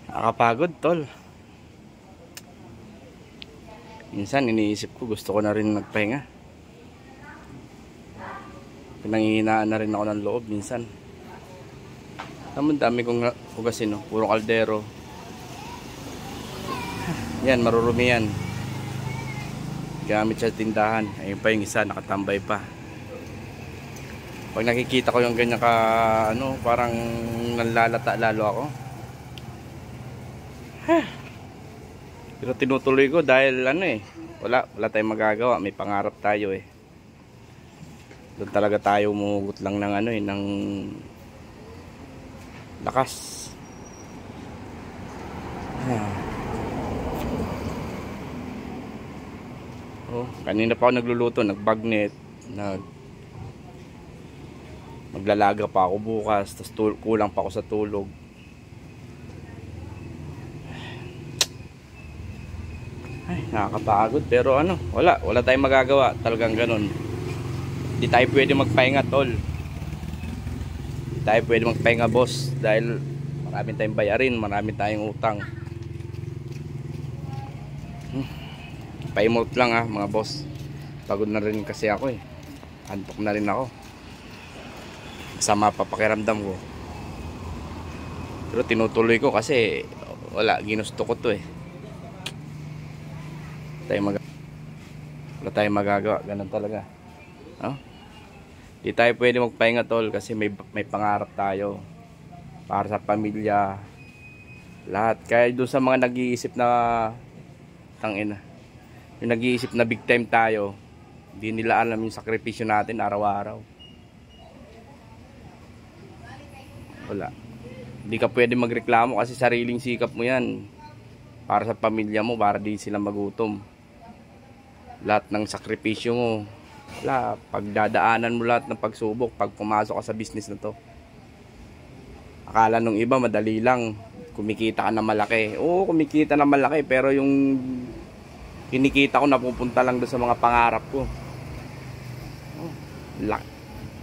Nakakapagod, tol. Minsan iniisip ko gusto ko na rin magpahinga. Pinanghihinaan na rin ako ng loob minsan. Naman dami kong hugasin, no? Puro kaldero. Yan, marurumi yan. Gamit sa tindahan. Ayun pa yung isa, nakatambay pa. Pag nakikita ko yung ganyan ka, parang nanlalata lalo ako. Pero tinutuloy ko dahil wala tayong magagawa, may pangarap tayo eh. Doon talaga tayo umugot lang ng ng lakas. Kanina pa ako nagluluto, nagbagnet, maglalaga pa ako bukas, tapos kulang pa ako sa tulog. Ay, nakakapagod pero wala tayong magagawa, talagang ganun. Hindi tayo pwede magpahinga, tol. Hindi tayo pwede magpahinga, boss, dahil marami tayong bayarin, marami tayong utang. Pa-emote lang mga boss. Pagod na rin kasi ako eh. Antok na rin ako. Masama pa pakiramdam ko. Pero tinutuloy ko kasi ginusto ko to eh. Wala tayong magagawa, ganun talaga. Di tayo pwede magpahinga, tol, kasi may pangarap tayo para sa pamilya, lahat. Kaya doon sa mga nag-iisip na yung nag-iisip na big time tayo, hindi nila alam yung sakripisyo natin araw-araw. Wala. Hindi ka pwede magreklamo kasi sariling sikap mo yan para sa pamilya mo, para di sila magutom. Lahat ng sakripisyo mo, pagdadaanan mo lahat ng pagsubok pag pumasok ka sa business na to. Akala nung iba madali lang, kumikita ka na malaki. Oo, kumikita na malaki, pero yung kinikita ko napupunta lang doon sa mga pangarap ko.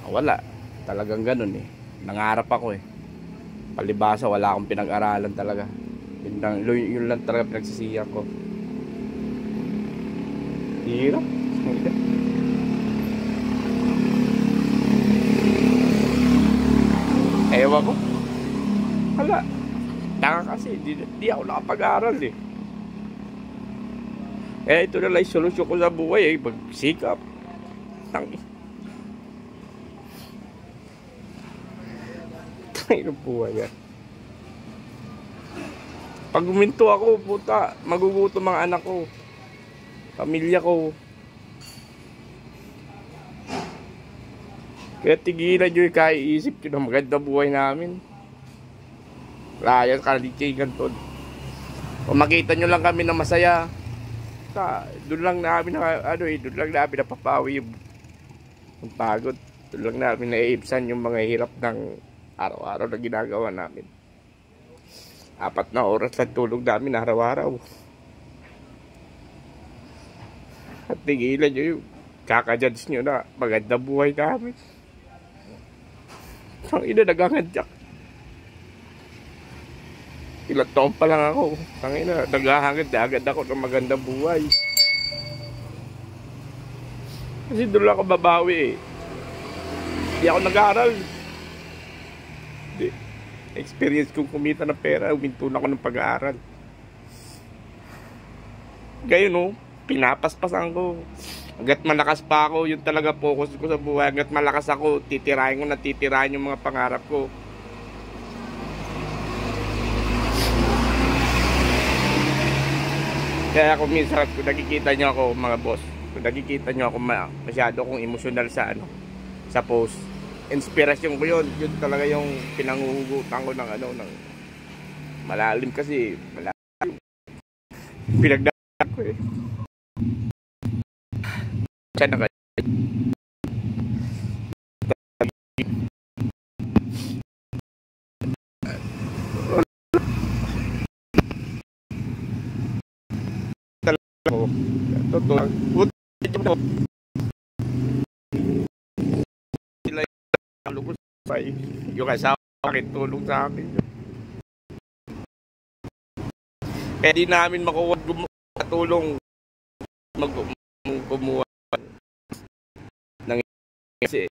Wala. Talagang ganun eh. Nangarap ako eh. Palibasa wala akong pinag-aralan talaga. Yun lang talaga pinagsisiyak ko. Hirap. Ewan ko. Wala. Taka kasi. Di ako nakapag-aral eh. Ito na lang yung solusyon ko sa buhay eh. Magsikap. Tangin ng buhay yan. Pag guminto ako, puta, magugutom mga anak ko, pamilya ko. Kaya tigilan nyo yung kaiisip nyo na maganda buhay namin. Ryan, kalikigan to. Kung makita nyo lang kami na masaya, doon lang namin doon lang namin napapawi yung pagod. Doon lang namin naiibsan yung mga hirap ng araw-araw na ginagawa namin. 4 na oras lang tulog namin araw-araw. At tigilan nyo yung kakajudge nyo na maganda buhay namin. Ang ina, nagangandyak. Ilang taon pa lang ako. Ang ina, naghahangad agad ako ng magandang buhay. Kasi doon lang ako babawi eh. Hindi ako nag-aaral. Experience kong kumita ng pera, huminto na ako ng pag-aaral. Gayon pinapaspasan ko. Hanggat malakas pa ako, yun talaga focus ko sa buhay. Hanggat malakas ako, titirahin ko na titirahin yung mga pangarap ko. Kaya kung minsan, kung nakikita nyo ako mga boss, kung nakikita nyo ako masyado kong emosyonal sa post, inspirasyon ko yun talaga yung pinanguhugutan ko ng malalim kasi malalim pinagdaan ko eh. Siya na totoo yung asawa akin tulong sa akin. Kaya di namin makuha katulong kumuha ng kasi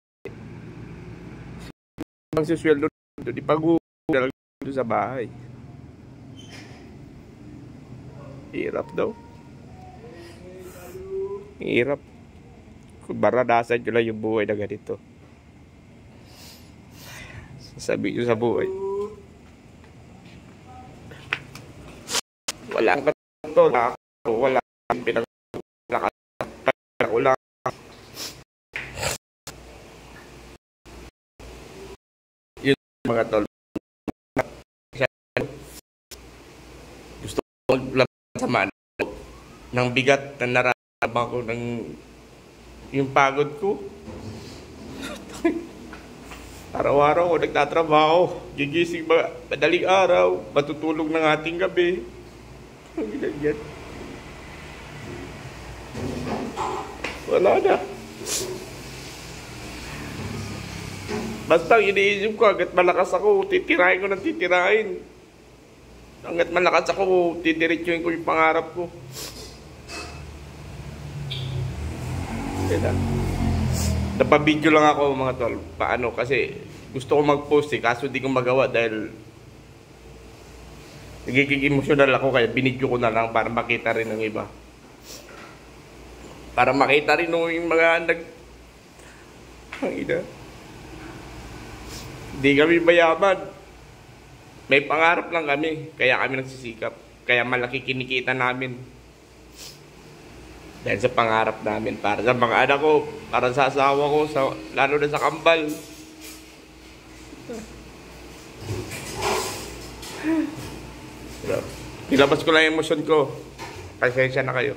ang susweldo doon, ipag-uuwi doon sa bahay. Hirap daw. Hirap. Kung baradasan ko lang yung buhay na ganito. Sabi nyo sa buhay. Wala ang katulong. Wala ang pinag-lakas. Wala. Yun mga tol. Gusto ko maglaban sa mano ng bigat na nararamdaman ko ng yung pagod ko. Araw-araw ako nagtatrabaho, gigising madaling araw, matutulog ng ating gabi. Ang ganyan. Wala na. Basta iniisip ko, hanggat malakas ako, titirahin ko ng titirahin. Hanggat malakas ako, titiritsuhin ko yung pangarap ko. Kaya napabidyo lang ako mga tol. Paano? Kasi gusto ko mag-post kaso di ko magawa dahil nagiging emosyonal ako kaya binidyo ko na lang para makita rin ng iba. Para makita rin yung mga ang ina. Hindi kami mayaman. May pangarap lang kami. Kaya kami nagsisikap. Kaya malaki kinikita namin. Dahil sa pangarap namin. Para sa mga anak ko. Para sa asawa ko. Lalo na sa kambal. Nilabas ko lang yung emosyon ko. Pasensya na kayo.